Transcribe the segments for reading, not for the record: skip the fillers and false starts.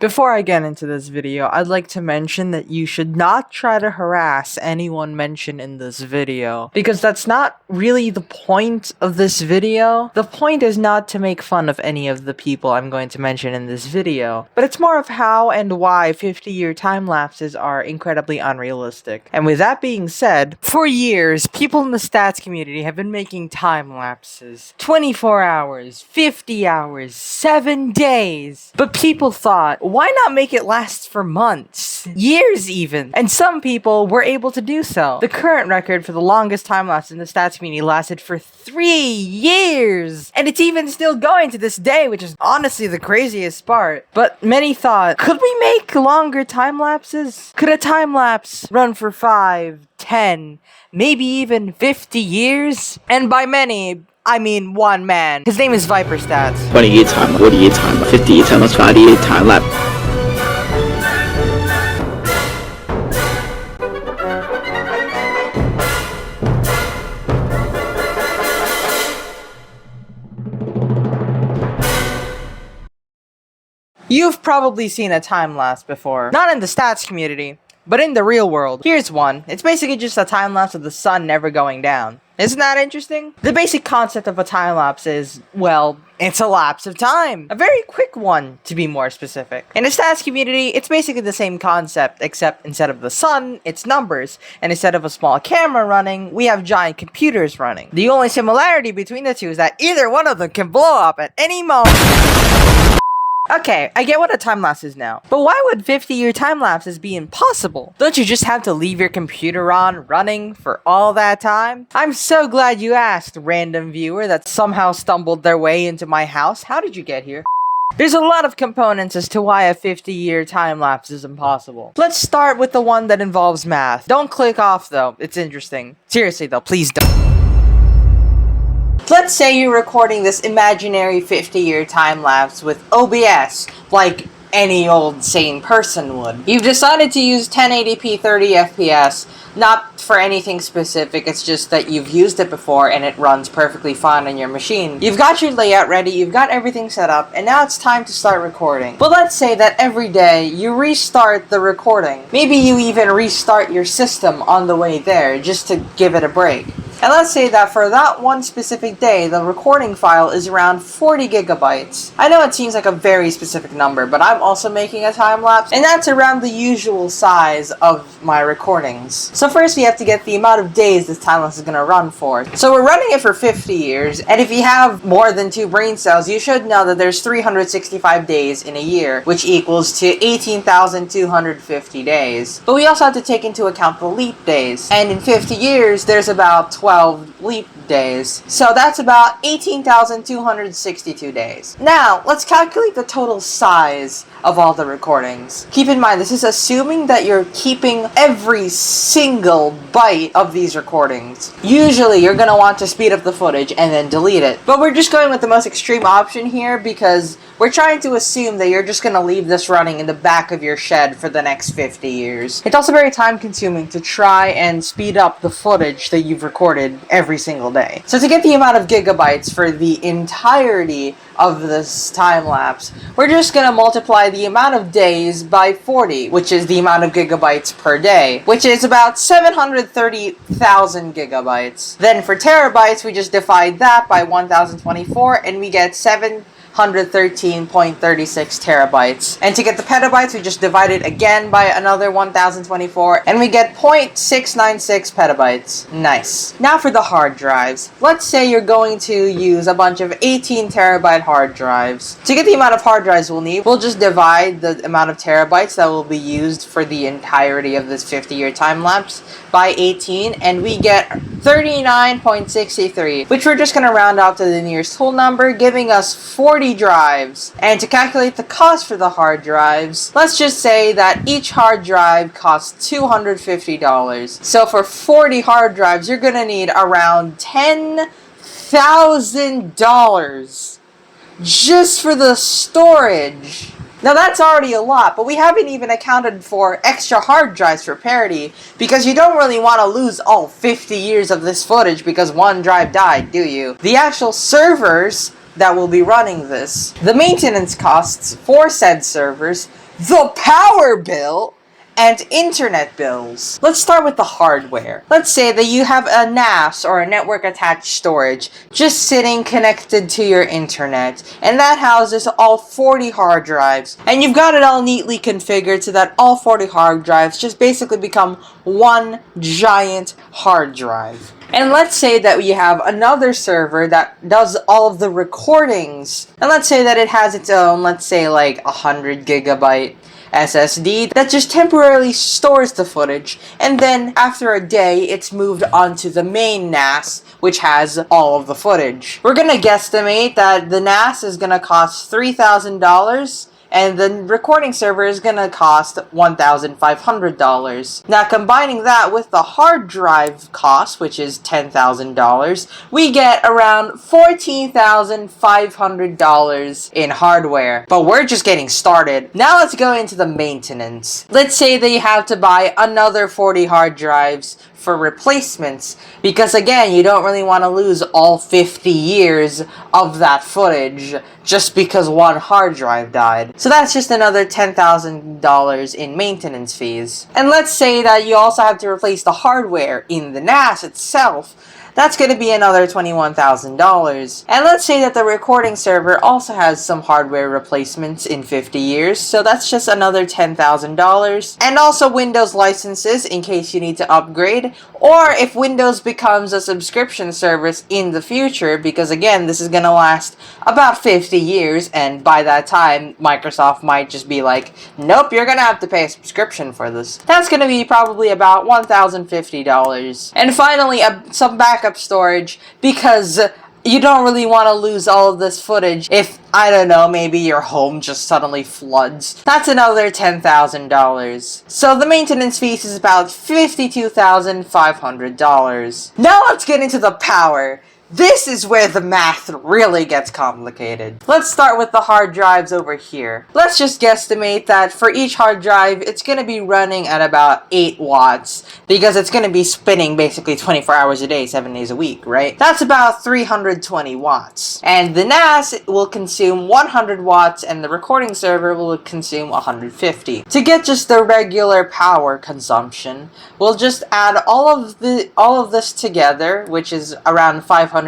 Before I get into this video, I'd like to mention that you should not try to harass anyone mentioned in this video, because that's not really the point of this video. The point is not to make fun of any of the people I'm going to mention in this video, but it's more of how and why 50-year time lapses are incredibly unrealistic. And with that being said, for years, people in the stats community have been making time lapses. 24 hours, 50 hours, 7 days. But people thought, why not make it last for months? Years even. And some people were able to do so. The current record for the longest time lapse in the stats community lasted for 3 years. And it's even still going to this day, which is honestly the craziest part. But many thought, could we make longer time lapses? Could a time lapse run for 5, 10, maybe even 50 years? And by many, I mean one man. His name is Viper Stats. 20-year time, 40-year time, 50-year time, 40-year time lap. You've probably seen a time lapse before. Not in the stats community, but in the real world. Here's one. It's basically just a time lapse of the sun never going down. Isn't that interesting? The basic concept of a time lapse is, well, it's a lapse of time. A very quick one, to be more specific. In the stats community, it's basically the same concept, except instead of the sun, it's numbers. And instead of a small camera running, we have giant computers running. The only similarity between the two is that either one of them can blow up at any moment. Okay, I get what a time lapse is now, but why would 50-year time lapses be impossible? Don't you just have to leave your computer on running for all that time? I'm so glad you asked, random viewer that somehow stumbled their way into my house. How did you get here? There's a lot of components as to why a 50-year time lapse is impossible. Let's start with the one that involves math. Don't click off though, it's interesting. Seriously though, please don't. Let's say you're recording this imaginary 50-year time lapse with OBS, like any old sane person would. You've decided to use 1080p 30 FPS, not for anything specific, it's just that you've used it before and it runs perfectly fine on your machine. You've got your layout ready, you've got everything set up, and now it's time to start recording. But let's say that every day you restart the recording. Maybe you even restart your system on the way there, just to give it a break. And let's say that for that one specific day, the recording file is around 40 gigabytes. I know it seems like a very specific number, but I'm also making a time lapse, and that's around the usual size of my recordings. So first we have to get the amount of days this time lapse is going to run for. So we're running it for 50 years, and if you have more than 2 brain cells, you should know that there's 365 days in a year, which equals to 18,250 days. But we also have to take into account the leap days, and in 50 years, there's about 12 leap days. So that's about 18,262 days. Now, let's calculate the total size of all the recordings. Keep in mind, this is assuming that you're keeping every single byte of these recordings. Usually, you're going to want to speed up the footage and then delete it. But we're just going with the most extreme option here because we're trying to assume that you're just going to leave this running in the back of your shed for the next 50 years. It's also very time consuming to try and speed up the footage that you've recorded every single day. So to get the amount of gigabytes for the entirety of this time lapse, we're just going to multiply the amount of days by 40, which is the amount of gigabytes per day, which is about 730,000 gigabytes. Then for terabytes, we just divide that by 1024 and we get 713.36 terabytes. And to get the petabytes, we just divide it again by another 1024, and we get 0.696 petabytes. Nice. Now for the hard drives. Let's say you're going to use a bunch of 18 terabyte hard drives. To get the amount of hard drives we'll need, we'll just divide the amount of terabytes that will be used for the entirety of this 50-year time lapse by 18, and we get 39.63, which we're just going to round out to the nearest whole number, giving us 40 drives. And to calculate the cost for the hard drives, let's just say that each hard drive costs $250. So for 40 hard drives, you're going to need around $10,000 just for the storage. Now that's already a lot, but we haven't even accounted for extra hard drives for parity, because you don't really want to lose all 50 years of this footage because one drive died, do you? The actual servers that will be running this, the maintenance costs for said servers, the power bill, and internet bills. Let's start with the hardware. Let's say that you have a NAS or a network attached storage just sitting connected to your internet, and that houses all 40 hard drives, and you've got it all neatly configured so that all 40 hard drives just basically become one giant hard drive. And let's say that you have another server that does all of the recordings, and let's say that it has its own, let's say like 100 gigabyte SSD that just temporarily stores the footage, and then after a day it's moved onto the main NAS, which has all of the footage. We're gonna guesstimate that the NAS is gonna cost $3,000 and the recording server is gonna cost $1,500. Now combining that with the hard drive cost, which is $10,000, we get around $14,500 in hardware. But we're just getting started. Now let's go into the maintenance. Let's say that you have to buy another 40 hard drives for replacements, because again, you don't really want to lose all 50 years of that footage just because one hard drive died. So that's just another $10,000 in maintenance fees. And let's say that you also have to replace the hardware in the NAS itself. That's going to be another $21,000. And let's say that the recording server also has some hardware replacements in 50 years, so that's just another $10,000. And also Windows licenses in case you need to upgrade, or if Windows becomes a subscription service in the future, because again, this is going to last about 50 years, and by that time, Microsoft might just be like, nope, you're going to have to pay a subscription for this. That's going to be probably about $1,050. And finally, some backup storage, because you don't really want to lose all of this footage if, I don't know, maybe your home just suddenly floods. That's another $10,000. So the maintenance fees is about $52,500. Now let's get into the power. This is where the math really gets complicated. Let's start with the hard drives over here. Let's just guesstimate that for each hard drive, it's going to be running at about 8 watts, because it's going to be spinning basically 24 hours a day, 7 days a week, right? That's about 320 watts. And the NAS will consume 100 watts, and the recording server will consume 150. To get just the regular power consumption, we'll just add all of this together, which is around 570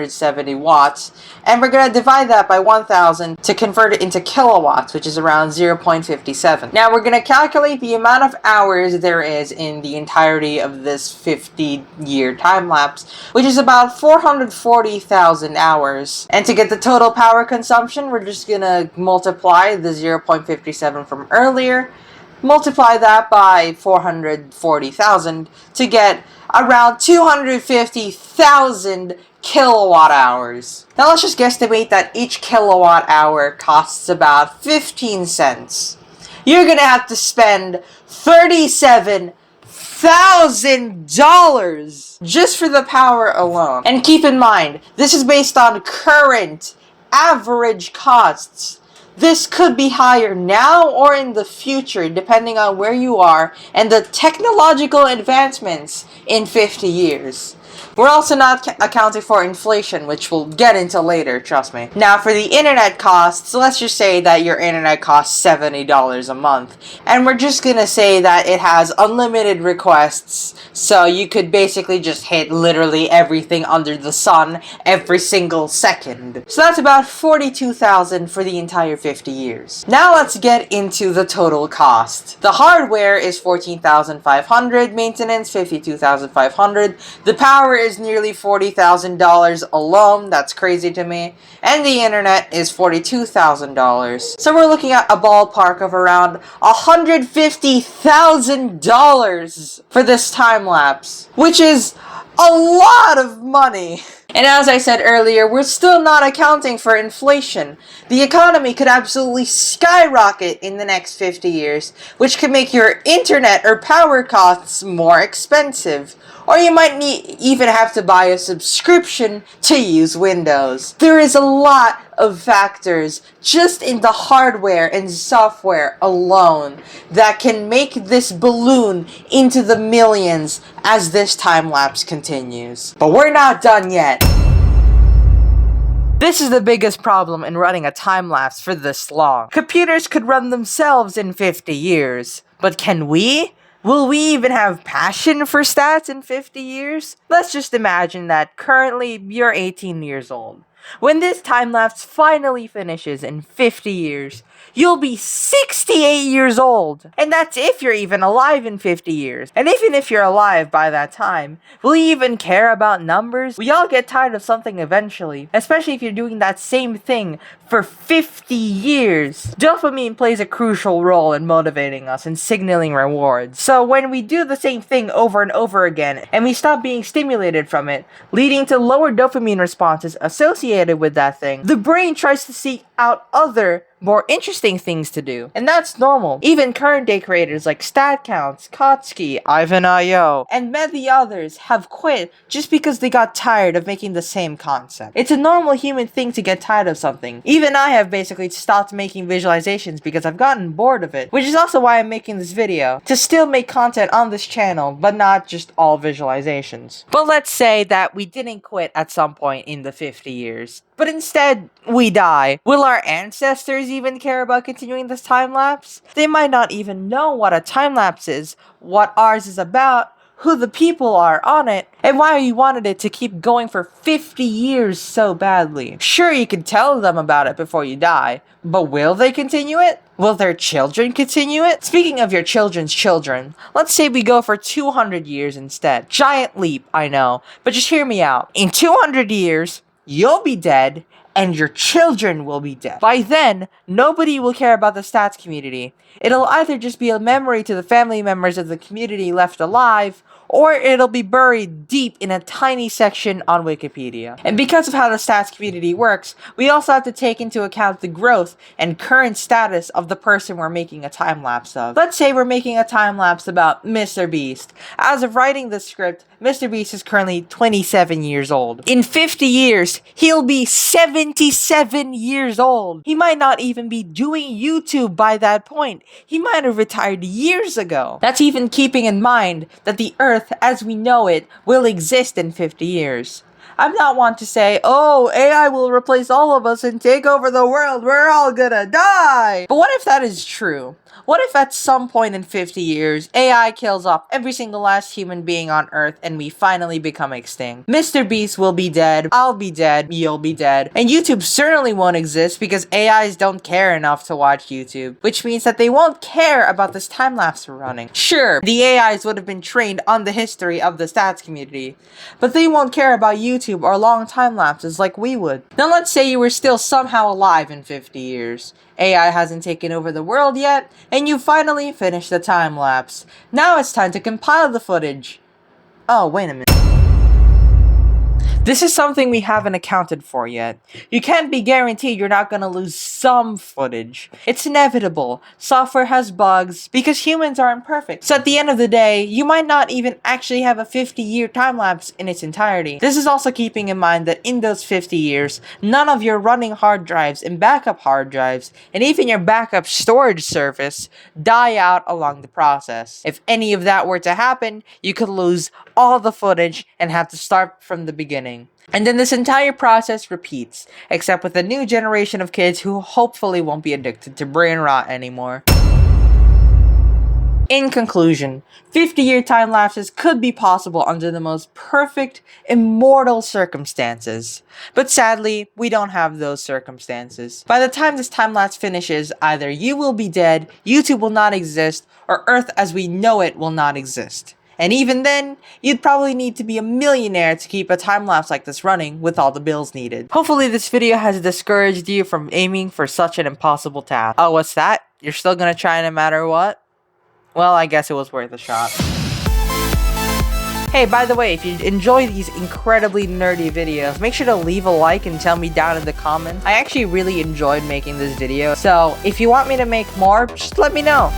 watts, and we're going to divide that by 1,000 to convert it into kilowatts, which is around 0.57. Now we're going to calculate the amount of hours there is in the entirety of this 50-year time lapse, which is about 440,000 hours. And to get the total power consumption, we're just going to multiply the 0.57 from earlier, multiply that by 440,000 to get around 250,000 kilowatt hours. Now let's just guesstimate that each kilowatt hour costs about 15 cents. You're gonna have to spend $37,000 just for the power alone. And keep in mind, this is based on current average costs. This could be higher now or in the future, depending on where you are and the technological advancements in 50 years. We're also not accounting for inflation, which we'll get into later, trust me. Now, for the internet costs, let's just say that your internet costs $70 a month. And we're just gonna say that it has unlimited requests, so you could basically just hit literally everything under the sun every single second. So that's about $42,000 for the entire 50 years. Now let's get into the total cost. The hardware is $14,500, maintenance $52,500, the power is nearly $40,000 alone, that's crazy to me, and the internet is $42,000. So we're looking at a ballpark of around $150,000 for this time lapse, which is a lot of money. And as I said earlier, we're still not accounting for inflation. The economy could absolutely skyrocket in the next 50 years, which could make your internet or power costs more expensive. Or you might even have to buy a subscription to use Windows. There is a lot of factors just in the hardware and software alone that can make this balloon into the millions as this time lapse continues. But we're not done yet. This is the biggest problem in running a time-lapse for this long. Computers could run themselves in 50 years, but can we? Will we even have passion for stats in 50 years? Let's just imagine that currently you're 18 years old. When this time-lapse finally finishes in 50 years, you'll be 68 years old. And that's if you're even alive in 50 years. And even if you're alive by that time, will you even care about numbers? We all get tired of something eventually, especially if you're doing that same thing for 50 years. Dopamine plays a crucial role in motivating us and signaling rewards. So when we do the same thing over and over again, and we stop being stimulated from it, leading to lower dopamine responses associated with that thing, the brain tries to seek out other, more interesting things to do. And that's normal. Even current day creators like StatCounts, Kotsky, Ivan.io, and many others have quit just because they got tired of making the same concept. It's a normal human thing to get tired of something. Even I have basically stopped making visualizations because I've gotten bored of it, which is also why I'm making this video, to still make content on this channel, but not just all visualizations. But let's say that we didn't quit at some point in the 50 years. But instead, we die. Will our ancestors even care about continuing this time-lapse? They might not even know what a time-lapse is, what ours is about, who the people are on it, and why you wanted it to keep going for 50 years so badly. Sure, you can tell them about it before you die, but will they continue it? Will their children continue it? Speaking of your children's children, let's say we go for 200 years instead. Giant leap, I know, but just hear me out. In 200 years, you'll be dead, and your children will be dead. By then, nobody will care about the stats community. It'll either just be a memory to the family members of the community left alive, or it'll be buried deep in a tiny section on Wikipedia. And because of how the stats community works, we also have to take into account the growth and current status of the person we're making a time-lapse of. Let's say we're making a time-lapse about Mr. Beast. As of writing this script, Mr. Beast is currently 27 years old. In 50 years, he'll be 77 years old. He might not even be doing YouTube by that point. He might have retired years ago. That's even keeping in mind that the Earth as we know it will exist in 50 years. I'm not one to say, oh, AI will replace all of us and take over the world, we're all gonna die! But what if that is true? What if at some point in 50 years, AI kills off every single last human being on Earth and we finally become extinct? Mr. Beast will be dead, I'll be dead, you'll be dead, and YouTube certainly won't exist because AIs don't care enough to watch YouTube, which means that they won't care about this time-lapse we're running. Sure, the AIs would have been trained on the history of the stats community, but they won't care about YouTube or long time-lapses like we would. Now let's say you were still somehow alive in 50 years. AI hasn't taken over the world yet, and you finally finished the time-lapse. Now it's time to compile the footage. Oh, wait a minute. This is something we haven't accounted for yet. You can't be guaranteed you're not gonna lose some footage. It's inevitable. Software has bugs because humans are imperfect. So at the end of the day, you might not even actually have a 50-year time-lapse in its entirety. This is also keeping in mind that in those 50 years, none of your running hard drives and backup hard drives, and even your backup storage service, die out along the process. If any of that were to happen, you could lose all the footage and have to start from the beginning. And then this entire process repeats, except with a new generation of kids who hopefully won't be addicted to brain rot anymore. In conclusion, 50-year time lapses could be possible under the most perfect, immortal circumstances. But sadly, we don't have those circumstances. By the time this time lapse finishes, either you will be dead, YouTube will not exist, or Earth as we know it will not exist. And even then, you'd probably need to be a millionaire to keep a time-lapse like this running with all the bills needed. Hopefully this video has discouraged you from aiming for such an impossible task. Oh, what's that? You're still gonna try no matter what? Well, I guess it was worth a shot. Hey, by the way, if you enjoy these incredibly nerdy videos, make sure to leave a like and tell me down in the comments. I actually really enjoyed making this video, so if you want me to make more, just let me know.